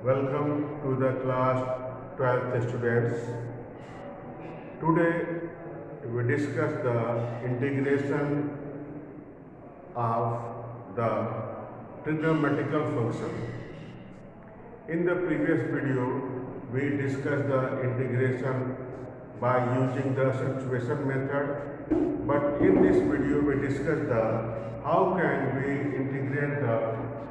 Welcome to the class 12th students. Today we discuss the integration of the trigonometrical function. In the previous video we discussed the integration by using the substitution method, but in this video we discuss the how can we integrate the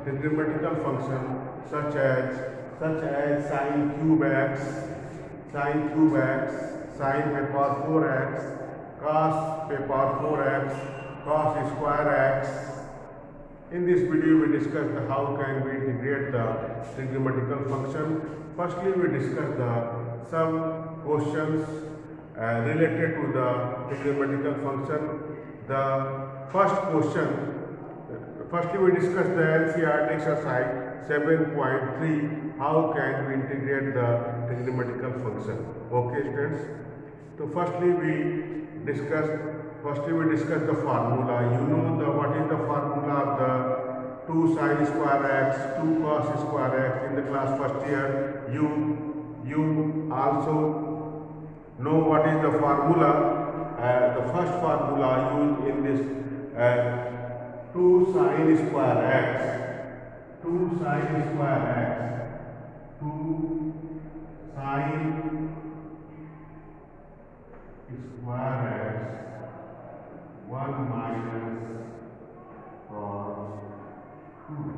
trigonometrical function such as sin cube x, sin pi power 4x, cos pi power 4x, cos square x. In this video we discuss the how can we integrate the trigonometrical function. Firstly we discuss the some questions related to the trigonometrical function. The first question, firstly we discuss the NCERT exercise 7.3, how can we integrate the trigonometrical function. Okay students, so firstly we discuss the formula. You know the what is the formula of the 2 sin square x, 2 cos square x. In the class first year you also know what is the formula. The first formula used in this 2 sin square x, 2 sin square x, 2 sin square x, 1 minus cos 2x,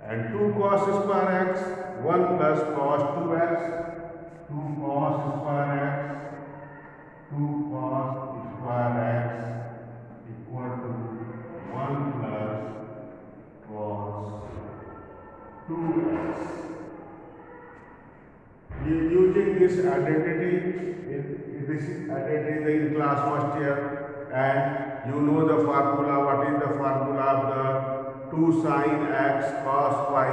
and 2 cos square x, 1 plus cos 2x, 2 cos square x, 2 cos square x equal to 1 plus cos 2x. Using this identity in class first year, and you know the formula. What is the formula of the 2 sin x cos y,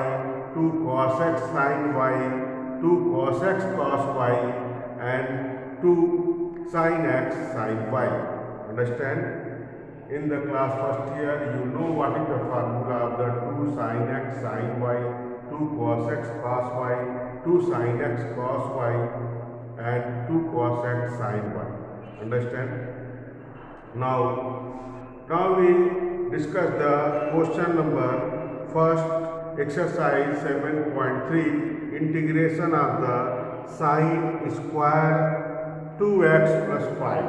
2 cos x sin y, 2 cos x cos y, and 2 sin x sin y. Understand? In the class first year, you know what is the formula of the 2 sin x sin y, 2 cos x cos y, 2 sin x cos y, and 2 cos x sin y. Understand? Now we discuss the question number first, exercise 7.3, integration of the sin square 2x plus 5.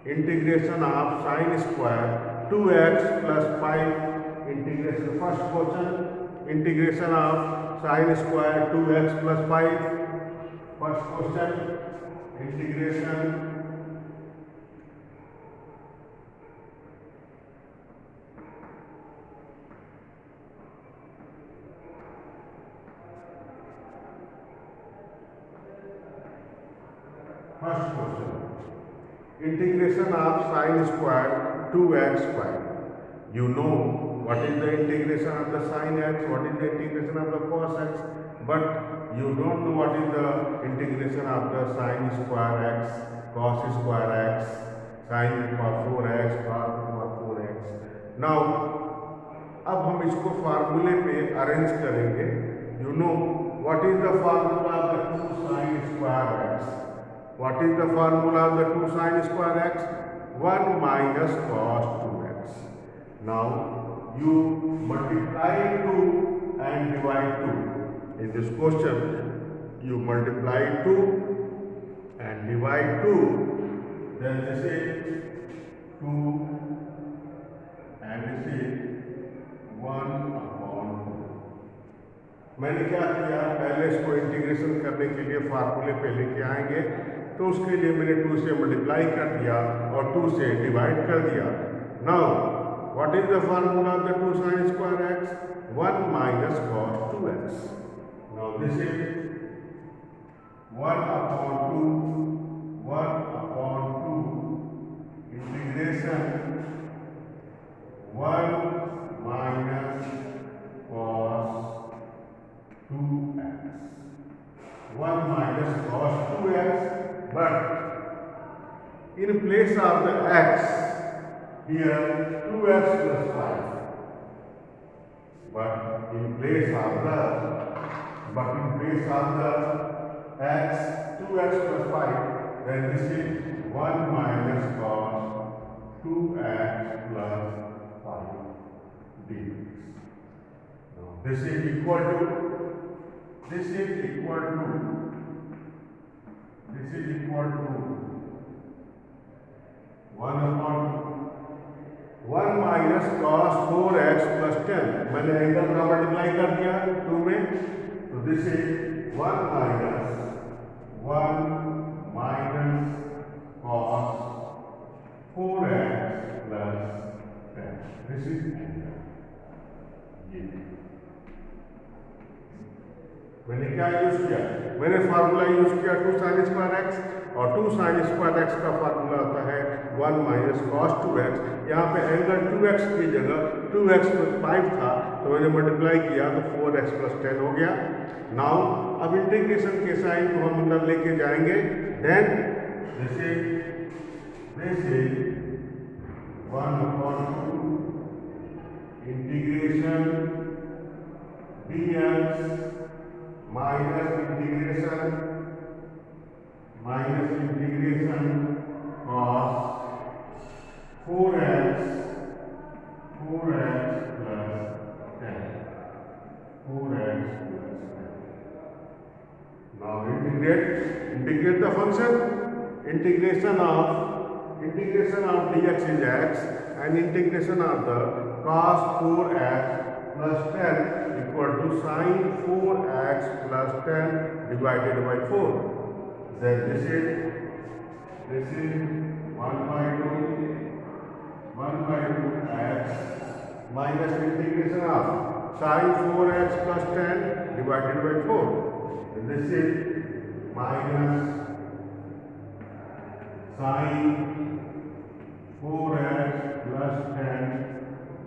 Integration of sin square 2x plus 5. Integration. First question, integration of sin square 2x plus 5. First question, integration integration of sin square 2x 5. You know what is the integration of the sin x, what is the integration of the cos x, but you don't know what is the integration of the sin square x, cos square x, sin power 4x, cos power 4x. Now अब हम इसको फार्मूले पे arrange करेंगे. You know what is the formula of the 2 sin square x? What is the formula of the 2 sin square x? 1 minus cos 2x. Now you multiply 2 and divide 2. In this question you multiply 2 and divide 2, then this is 2 and this is 1 upon 2. मैंने क्या किया, पहले इसको integration करने के लिए फार्मूले पे लेके आएंगे, तो उसके लिए मैंने 2 से मल्टीप्लाई कर दिया और 2 से डिवाइड कर दिया. Now what is the formula of the 2 sin square x? 1 minus cos 2x. Now this is 1 upon 2 integration 1 minus cos 2x. 1 minus cos 2x, but in place of the x, here 2x plus 5. but in place of the x 2x plus 5, then this is 1 minus cos 2x plus 5 dx. Now this is equal to 1 minus cos 4x plus 10. मैंने angle का multiply कर दिया 2 में, तो this is 1 minus cos 4x plus 10. This is angle. ये मैंने क्या use किया? मैंने फार्मूला यूज किया 2 sin स्क्वायर x, और 2 sin स्क्वायर x का फार्मूला होता है 1 माइनस cos 2x. यहाँ पे एंगल 2x की जगह 2x plus 5 था, तो मैंने मल्टीप्लाई किया तो 4x plus 10 हो गया. नाउ अब इंटीग्रेशन के साइन को हम अंदर लेके जाएंगे. Then this is 1/2 integration dx minus integration cos 4x plus 10. Now integrate the function. Integration of dx is x, and integration of the cos 4x plus 10 equal to sin 4x plus 10 divided by 4. Then this is 1/2x minus integration of sin 4x plus 10 divided by 4. And this is minus sin 4x plus 10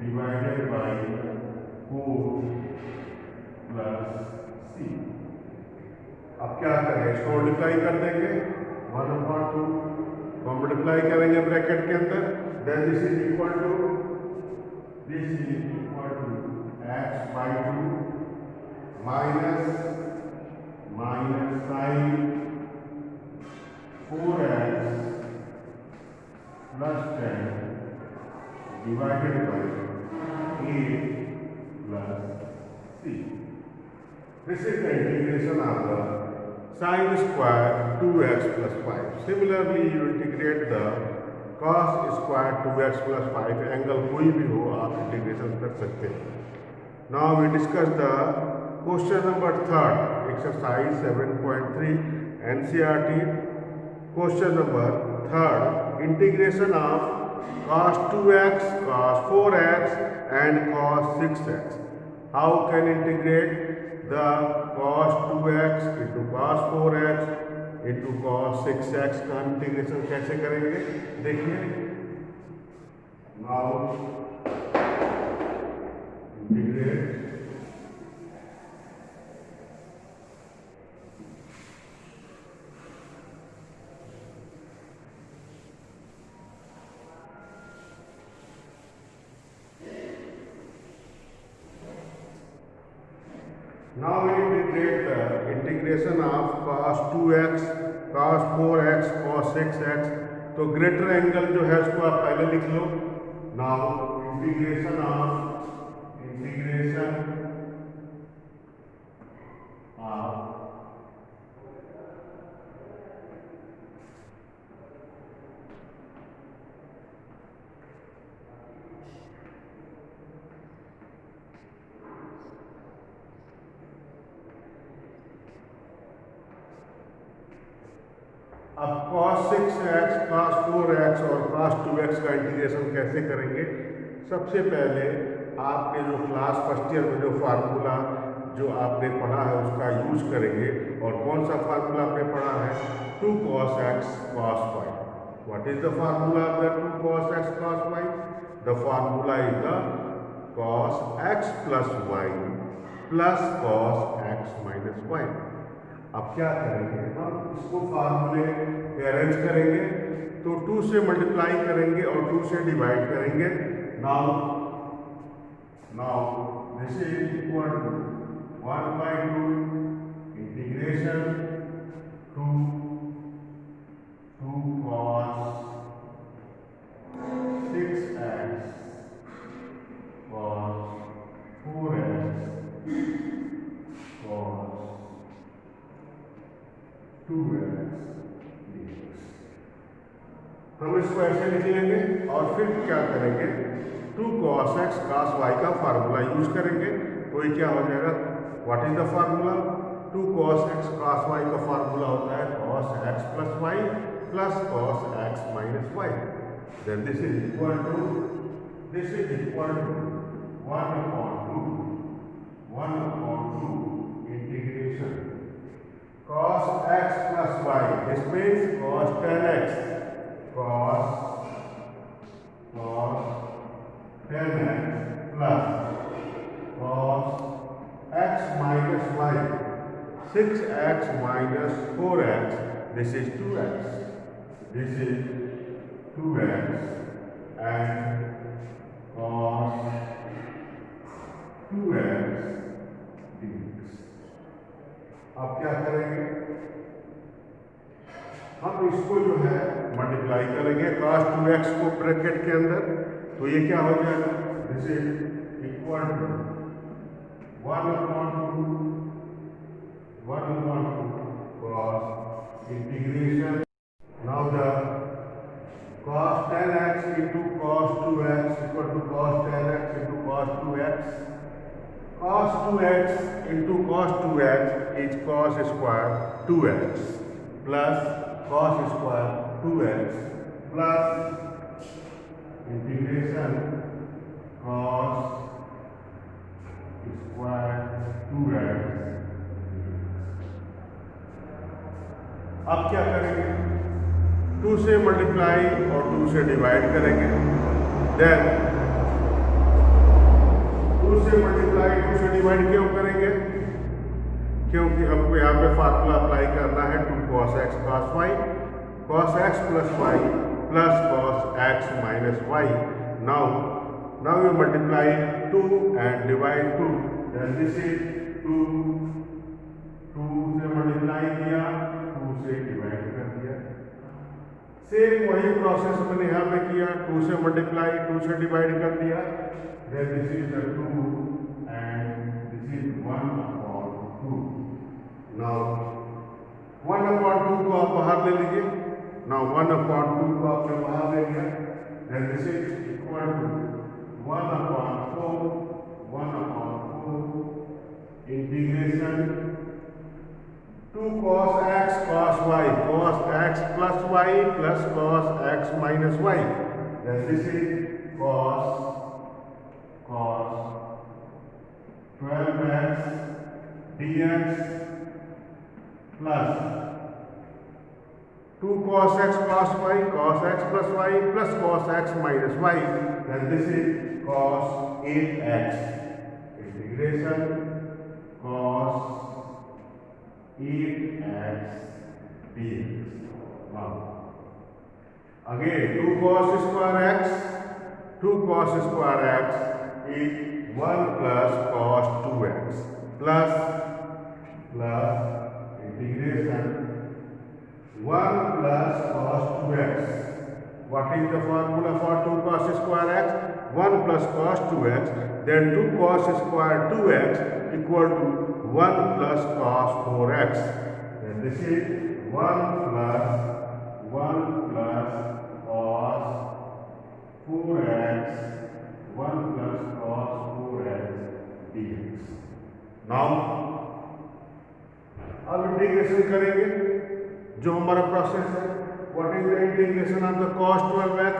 divided by 4 plus c. अब क्या करें? इसको multiply कर देंगे 1/2 को multiply करेंगे bracket के अंदर. Then this is equal to x by 2 minus sin 4x plus 10 divided by 8 plus c. This is the integration of the sin square 2x plus 5. Similarly, you integrate the cos square 2x plus 5. Angle कोई भी हो आप integration कर सकते हैं. Now we discuss the question number 3, exercise 7.3 NCERT. Question number 3, integration of cos 2x, cos 4x and cos 6x. How can integrate the cos 2x into cos 4x into cos 6x का integration कैसे करेंगे? देखिए. Now integrate Now we integrate the integration of cos 2x, cos 4x, cos 6x. तो greater angle जो है उसको आप पहले लिख लो. नाउ इंटीग्रेशन of अब cos 6x, cos 4x और cos 2x का इंटीग्रेशन कैसे करेंगे? सबसे पहले आपके जो क्लास फर्स्ट ईयर में जो फार्मूला जो आपने पढ़ा है उसका यूज करेंगे. और कौन सा फार्मूला आपने पढ़ा है? 2 cos x cos y. What is the formula of the 2 cos x cos y? The formula is the cos x plus y plus cos x minus y. अब क्या करेंगे? हम इसको फार्मूले अरेंज करेंगे. तो 2 से मल्टीप्लाई करेंगे और 2 से डिवाइड करेंगे. Now this is to 1 by 2 integration 2 cos 6x cos 4x cos 2x dx। हम इसको ऐसे लिख लेंगे और फिर क्या करेंगे, 2 cos x cos y का फार्मूला यूज करेंगे। तो ये क्या हो जाएगा, what is the formula, 2 cos x cos y का फार्मूला होता है cos x plus y plus cos x minus y। Then this is equal to 1 upon 2 integration cos x plus y, this means cos 10x cos 10x plus cos x minus y 6x minus 4x, this is 2x, this is 2x and cos 2x dx। अब क्या करेंगे, हम इसको जो है multiply करेंगे cos 2x को bracket के अंदर, तो ये क्या हो जाएगा, this is equal to 1 upon 2 cos integration, now the cos 10x into cos 2x equal to cos 10x into cos 2x, cos 2x into cos 2x is cos square 2x plus cos square 2x plus integration cos square 2x। अब क्या करेंगे, 2 से multiply और 2 से divide करेंगे, then 2 से multiply 2 से divide क्यों करेंगे, क्योंकि हमको यहाँ पे फार्मूला अप्लाई करना है 2 cos x cos y cos x plus y plus cos x minus y। now you multiply 2 and divide 2, then this is 2 से मल्टीप्लाई किया 2 से डिवाइड कर दिया, सेम वही प्रोसेस मैंने यहाँ पे किया, 2 से मल्टीप्लाई 2 से डिवाइड कर दिया, then this is the 2 and this is 1 upon 2। now 1 upon 2 को आप बाहर ले लीजिए, now 1 upon 2 को आपने बाहर ले लिया, then this is equal to 1 upon 4 integration 2 cos x cos y cos x plus y plus cos x minus y, then this is cos 12x dx plus 2 cos x cos y cos x plus y plus cos x minus y, then this is cos 8x integration cos 8x dx। now again 2 cos square x is 1 plus cos 2x plus integration 1 plus cos 2x, what is the formula for 2 cos square x, 1 plus cos 2x, then 2 cos square 2x equal to 1 plus cos 4x, then this is 1 plus cos 4x 1 plus cos 4x dx। now अब integration करेंगे, जो हमारा process है, what is the integration of the cos 12x,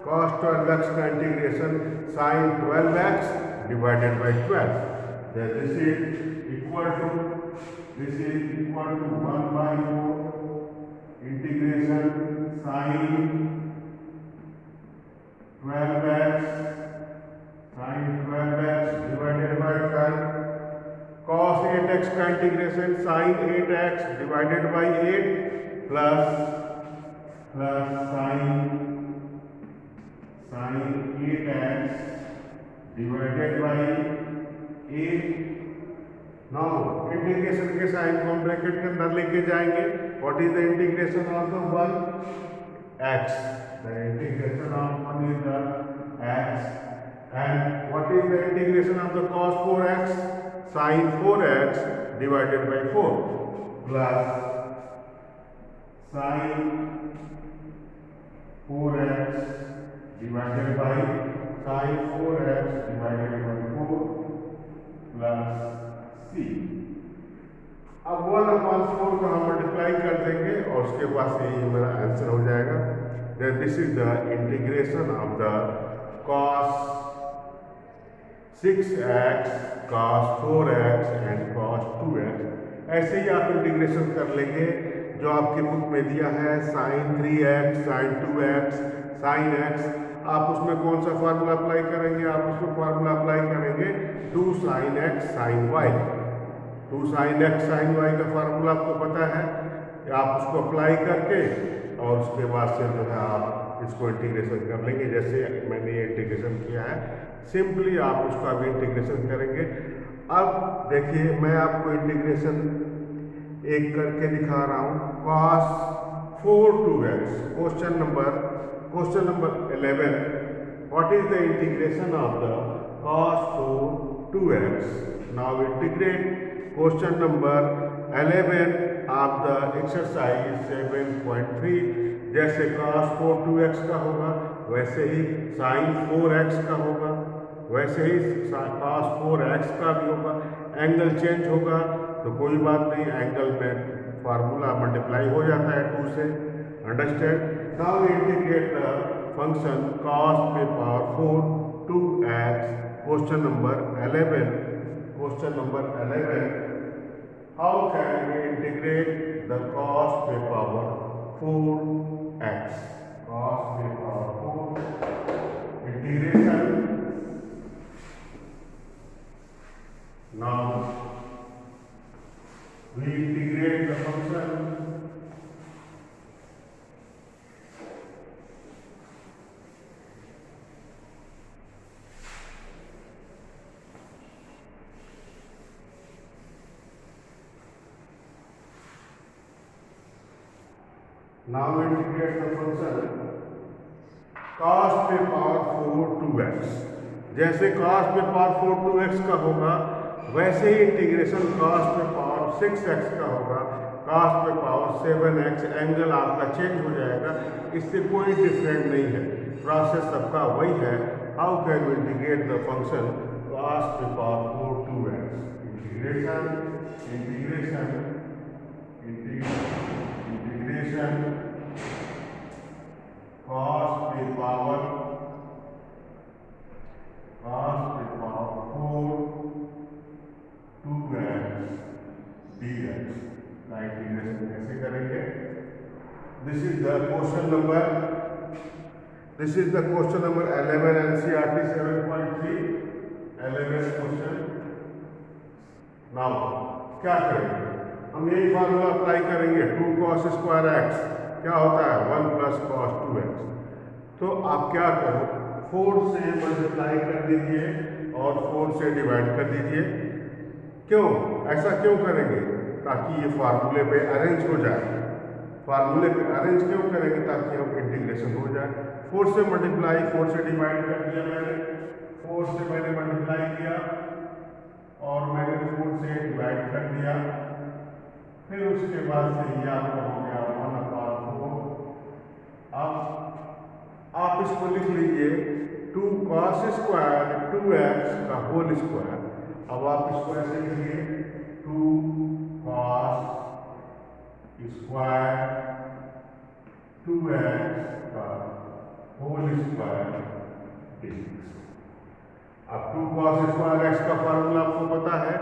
cos 12x का integration sin 12x divided by 12, then this is equal to 1 by 4 integration sin 12x divided by 12 cos 8x का integration sin 8x divided by 8 plus sin 8x divided by 8 now integration के sine को हम bracket के अंदर लेके जाएंगे. What is the integration of the 1x? The integration of 1 is the x. And what is the integration of the cos 4x? Sin 4x divided by 4 plus sin 4x divided by sin 4x divided by 4 plus c. अब 1/4 को हम multiply कर देंगे और उसके बाद से ये मेरा आंसर हो जाएगा. Then this is the integration of the cos 6x, cos 4x and cos 2x. ऐसे ही आप इंटीग्रेशन कर लेंगे जो आपकी बुक में दिया है, sin 3x, sin 2x, sin x. आप उसमें कौन सा फार्मूला अप्लाई करेंगे? आप उसमें फार्मूला अप्लाई करेंगे 2 sin x sin y. 2 sin x sin y का फार्मूला आपको पता है. आप उसको अप्लाई करके और उसके बाद से जो है आप इसको इंटीग्रेशन कर लेंगे. जैसे मैंने ये इंटीग्रेशन किया है, सिंपली आप उसका भी इंटीग्रेशन करेंगे. अब देखिए मैं आपको इंटीग्रेशन एक करके दिखा रहा हूँ. cos 4 2x, question number 11. What is the integration of the cos 4 2x? Now integrate question number 11 of the exercise 7.3. जैसे cos 4 2x का होगा वैसे ही sin 4x का होगा, वैसे ही cos 4x का भी होगा. एंगल चेंज होगा तो कोई बात नहीं, एंगल में फार्मूला मल्टीप्लाई हो जाता है 2 से. Understand? Now integrate the function cos पे power 4 2x. Question number 11. How can we integrate the cos पे पावर 4x? Cos पे power 4 integration. Now we integrate the function cos पे पावर 4 2x. जैसे cos पे पावर 4 2x का होगा वैसे ही integration cos पे पावर 6x का होगा, cos पे पावर 7x. एंगल आपका चेंज हो जाएगा, इससे कोई डिफरेंट नहीं है, प्रोसेस सबका वही है. How can we integrate the function cos पे पावर 4 2x? इंटीग्रेशन cos पे पावर 4 2x dx का इंटीग्रेशन कैसे करेंगे? This is the question number 11 NCERT 7.3. 11 question. Now क्या करेंगे? हम यही फार्मूला अप्लाई करेंगे. 2 cos स्क्वायर x क्या होता है? 1 प्लस cos 2x. तो आप क्या करो, 4 से मल्टीप्लाई कर दीजिए और 4 से डिवाइड कर दीजिए. क्यों ऐसा क्यों करेंगे? ताकि ये फार्मूले पे अरेंज हो जाए. फार्मूले पे अरेंज क्यों करेंगे? ताकि हम इंटीग्रेशन हो जाए. 4 से मल्टीप्लाई, 4 से डिवाइड कर दिया मैंने. 4 से मैंने मल्टीप्लाई किया और मैंने 4 से डिवाइड कर दिया. फिर उसके बाद से ये आपका हो गया 1/4. अब आप इसको लिख लीजिए 2 cos स्क्वायर 2x का होल स्क्वायर. अब आप इसको ऐसे लिखिए 2 cos स्क्वायर 2x का होल स्क्वायर dx. अब 2 cos स्क्वायर x का फार्मूला आपको पता है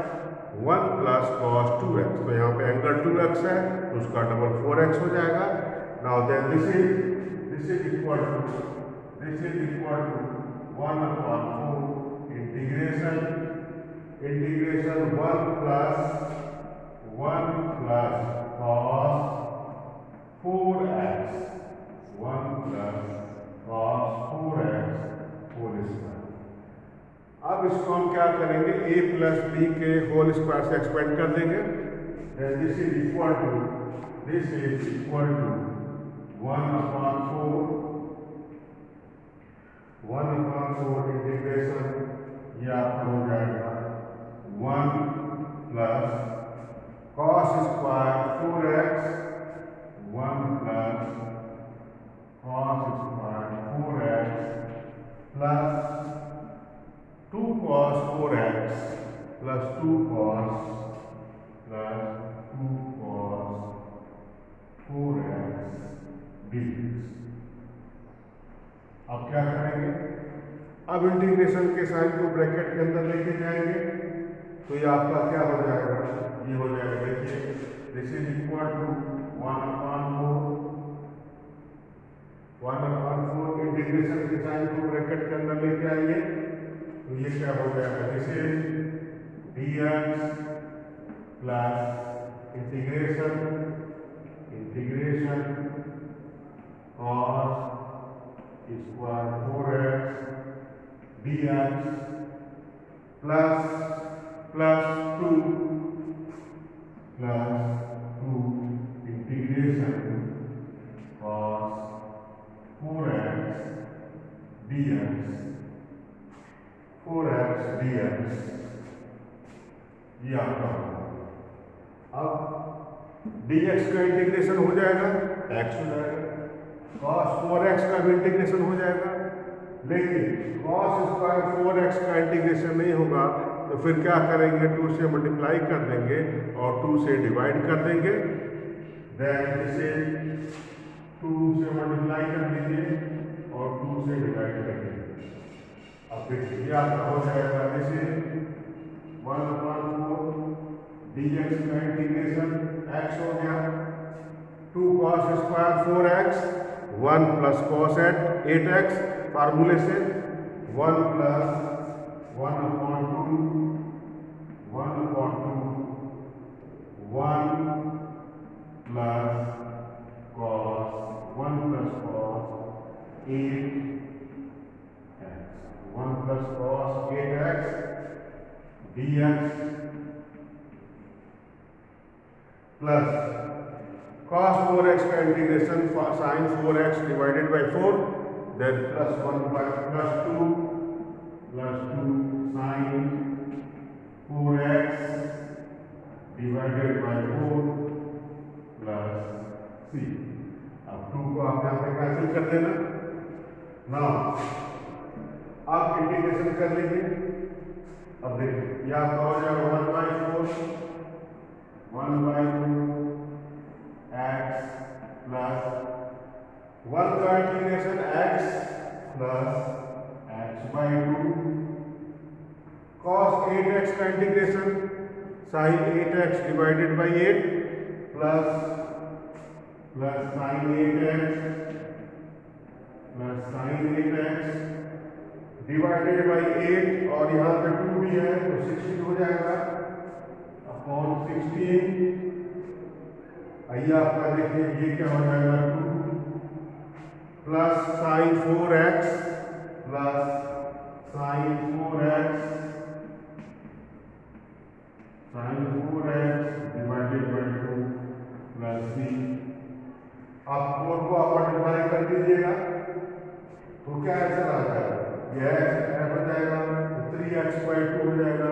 1 प्लस cos 2x. तो यहाँ पे एंगल 2x है तो उसका डबल 4x हो जाएगा. Now then this is equal to 1/4 integration 1 plus cos 4x 1 plus cos 4x whole square. अब इसको हम क्या क्या करेंगे, a प्लस बी के होल स्क्वायर से एक्सपेंड कर देंगे। This is equal to 1/4 integration, ये आपका हो जाएगा 1 plus cos square 4x, 1 plus cos square 4x plus 2 cos 4x plus 2 cos 4x dx। अब क्या करेंगे, अब इंटीग्रेशन के साइन को ब्रैकेट के अंदर लेके जाएंगे, तो ये आपका क्या हो जाएगा, ये हो जाएगा, देखिए this is equal to 1/4 integration के साइन को ब्रैकेट के अंदर लेके आएंगे, तो ये क्या हो जाएगा, this is dx plus integration cos square 4x dx plus 2 integration cos 4x dx ये आपका होगा। अब dx का इंटीग्रेशन हो जाएगा, x हो जाएगा, cos 4x का भी इंटीग्रेशन हो जाएगा, लेकिन cos स्क्वायर 4x का इंटीग्रेशन नहीं होगा, तो फिर क्या करेंगे, 2 से मल्टीप्लाई कर देंगे और 2 से डिवाइड कर देंगे। देन इसे 2 से मल्टीप्लाई कर दीजिए और 2 से डिवाइड कर दीजिए। अब देखिए ये आपका हो जाएगा, जैसे 1/4 dx का इंटीग्रेशन x हो गया, 2 cos square 4x, 1 plus cos 8x फार्मूले से, 1 plus 1/2 1 plus cos 1 plus cos 8x 1 plus cos 8x dx plus cos 4x का integration sin 4x divided by 4, then plus 2 sin 4x divided by 4 plus c। अब 2 को आप यहाँ पे cancel कर देना। नाउ आप इंटीग्रेशन कर लीजिए। अब देखिए यह आपका हो जाएगा 1/4 x प्लस 1 का integration x plus x/2 cos 8x का integration sin 8x divided by 8 plus sin 8x divided by 8 और यहाँ पे 2 भी है तो 16 हो जाएगा अपॉन 16। आइए आपका देखिए ये क्या हो जाएगा, 2 plus sin 4x divided by 2 plus c। आप 4 को आप मल्टीप्लाई कर दीजिएगा तो क्या आंसर आ जाएगा, यह हो जाएगा 3x/2 हो जाएगा।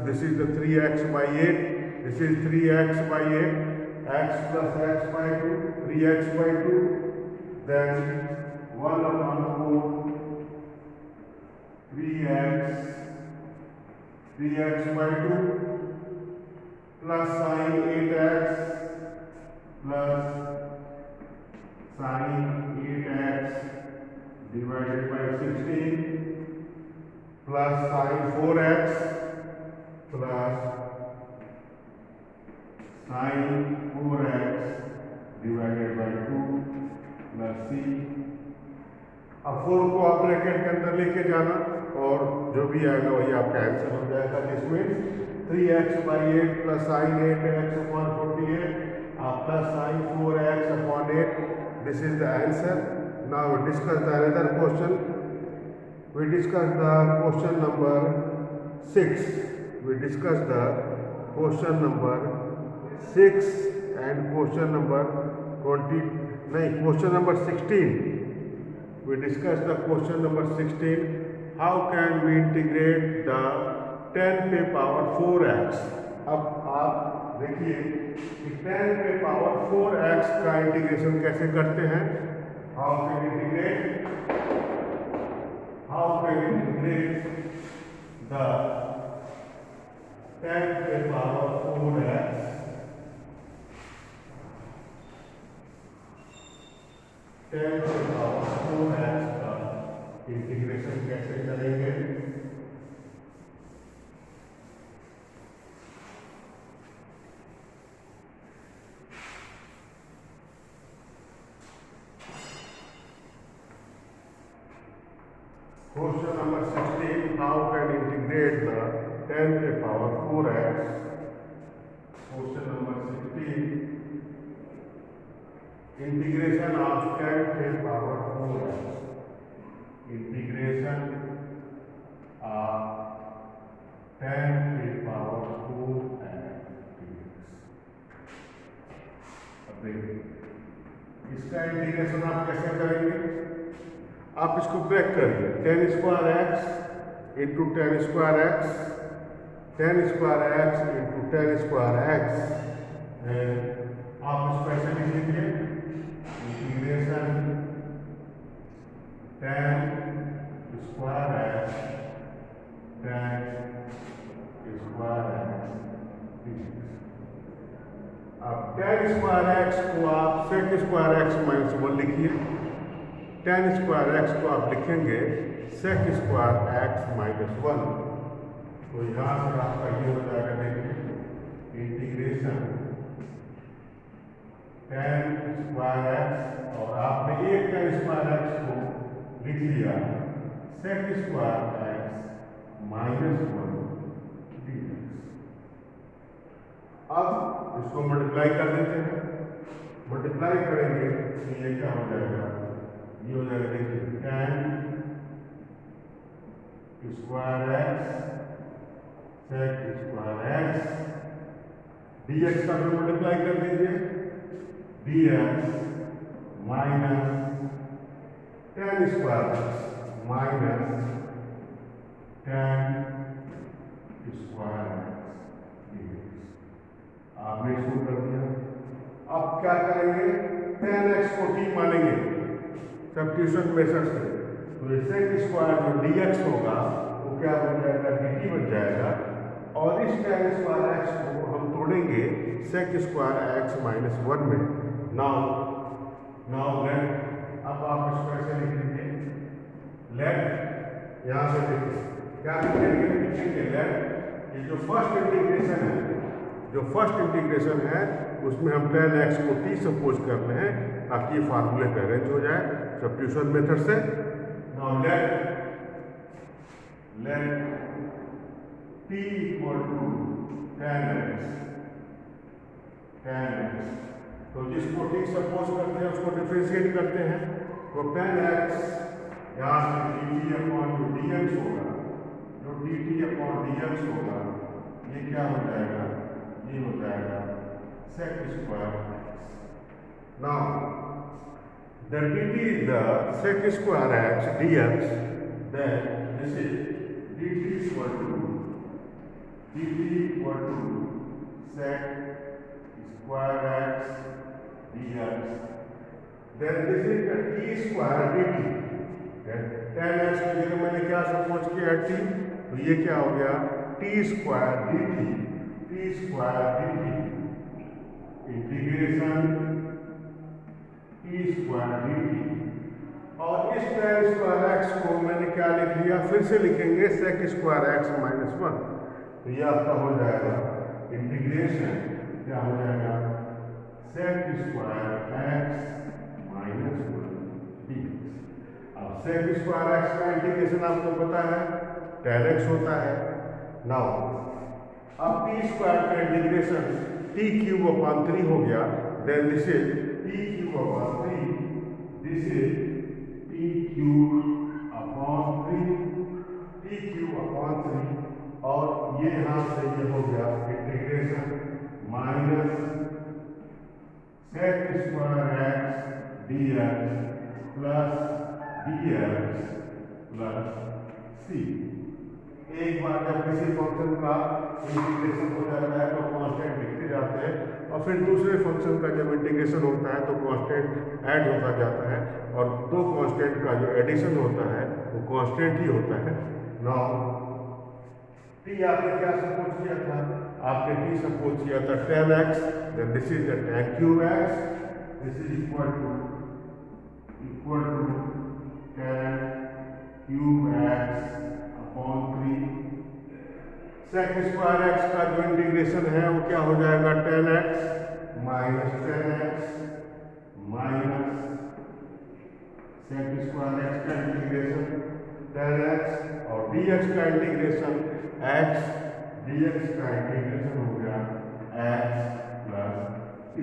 This is the 3x/8, this is 3x/8, x plus x/2, 3x/2, then 1/4 3x/2 plus sin 8x plus sin 8x divided by 16 plus sin 4x plus sin 4x divided by 2 plus c। अब 4 को आप bracket के अंदर लेके जाना और जो भी आएगा वही आपका आंसर हो जाएगा, जिसमें 3x/8 plus sin 8x upon 48 plus sin 4x upon 8। This is the answer. Now we discuss the another question. We discuss the question number 6. We discussed the question number 6 and question number 16. We discussed the question number 16. How can we integrate the 10 पे power 4x? अब आप देखिए कि 10 पे power 4x का integration कैसे करते हैं. How can we integrate the 10 पे पावर 4x 10 पे पावर 4x का इंटीग्रेशन कैसे करेंगे. Question number 16. How can integrate the 10 पे power 4x? Question number 16. Integration of 10 पे पावर 4x. Integration of 10 पे पावर 4x. अब देखिए इसका इंटीग्रेशन आप कैसे करेंगे. आप इसको ब्रेक करिए. 10 square x into 10 square x, 10 square x into 10 square x. आप इसको ऐसे लिख लीजिए. Integration 10 square x 10 square x. अब 10 स्क्वायर एक्स को आप सेक स्क्वायर एक्स माइनस 1 लिखिए. 10 स्क्वायर एक्स को आप लिखेंगे सेक स्क्वायर एक्स माइनस 1. तो यहाँ से आपका ये हो जाएगा. देखिए इंटीग्रेशन 10 स्क्वायर एक्स और आपने एक 10 स्क्वायर एक्स को लिख लिया sec square X minus 1 dx. अब इसको मल्टीप्लाई कर देते हैं. मल्टीप्लाई करेंगे तो ये क्या हो जाएगा. ये हो जाएगा. देखिए 10 square X sec square X dx का भी मल्टीप्लाई कर दीजिए. dx minus 10 square X minus 10 square X dx. आपने इसको कर दिया. अब क्या करेंगे. 10x को t मानेंगे सब्स्टिट्यूशन मेथड से. तो सेक स्क्वायर जो dx होगा वो क्या बन जाएगा. dt बन जाएगा. और इस 10 स्क्वायर एक्स को हम तोड़ेंगे सेक स्क्वायर एक्स माइनस 1 में. Now let. अब आप इसको ऐसे लिख लीजिए. लेट यहाँ से देखिए क्या लिखेंगे. लेट ये जो फर्स्ट इंटीग्रेशन है उसमें हम 10x को t सपोज कर रहे हैं ताकि ये फार्मूले पे अरेंज हो जाए सब्स्टिट्यूशन मेथड से. Now let t equal to 10x. तो जिसको t सपोज करते हैं उसको डिफरेंशिएट करते हैं. तो 10x यहाँ से dt अपॉन जो dx होगा, जो dt अपॉन dx होगा ये क्या हो जाएगा. ये हो जाएगा sec square X. Now the dt is the sec square x dx. Then this is dt equal to sec square x dx. Then this is the t square dt. Then 10x की जगह मैंने क्या suppose किया t. तो ये क्या हो गया t square dt. Integration t square dt. और इस 10 स्क्वायर एक्स को मैंने क्या लिख लिया. फिर से लिखेंगे सेक स्क्वायर एक्स माइनस 1. तो ये आपका हो जाएगा इंटीग्रेशन क्या हो जाएगा sec square X minus 1 dx. अब सेक स्क्वायर एक्स का इंटीग्रेशन आपको पता है 10x होता है. नाउ अब टी स्क्वायर का इंटीग्रेशन टी क्यूब अपॉन 3 हो गया. Then this is T cube upon 3. This is T cube upon 3. और ये यहाँ से ये हो गया integration minus sec square X D X plus D X plus C. एक बार जब किसी फंक्शन का इंटीग्रेशन हो जाता है तो कांस्टेंट लिखते जाते हैं, और फिर दूसरे फंक्शन का जब इंटीग्रेशन होता है तो कांस्टेंट ऐड होता जाता है, और दो कांस्टेंट का जो एडिशन होता है वो कांस्टेंट ही होता है। नाउ टी आपने क्या सपोज किया था? आपने टी सपोज किया था tan x, then this is the tan cube x, this is equal to tan cube x upon 3। Sec square X का जो इंटीग्रेशन है वो क्या हो जाएगा? tan x minus tan x minus sec square X का इंटीग्रेशन tan x और dx का इंटीग्रेशन x, dx का इंटीग्रेशन हो गया x plus t।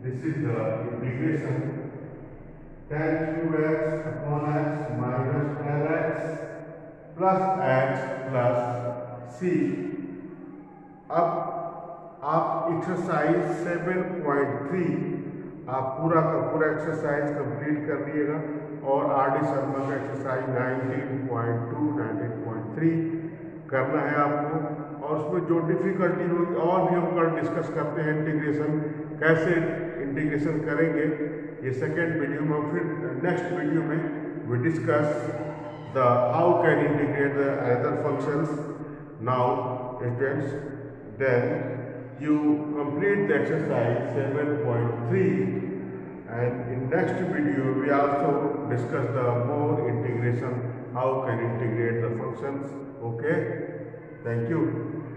This is the integration tan cube x upon x minus tan x plus x plus c। अब आप exercise 7.3 आप पूरा का पूरा एक्सरसाइज कंप्लीट कर लिएगा, और आर डी शर्मा का एक्सरसाइज 19.2 19.3 करना है आपको। और उसमें जो डिफिकल्टी होगी और भी हम कल डिस्कस करते हैं इंटीग्रेशन, कैसे इंटीग्रेशन करेंगे, ये सेकेंड वीडियो में। फिर नेक्स्ट वीडियो में we discuss the how can integrate the other functions. Now students, then you complete the exercise 7.3, and in next video we also discuss the more integration, how can integrate the functions. Okay, thank you.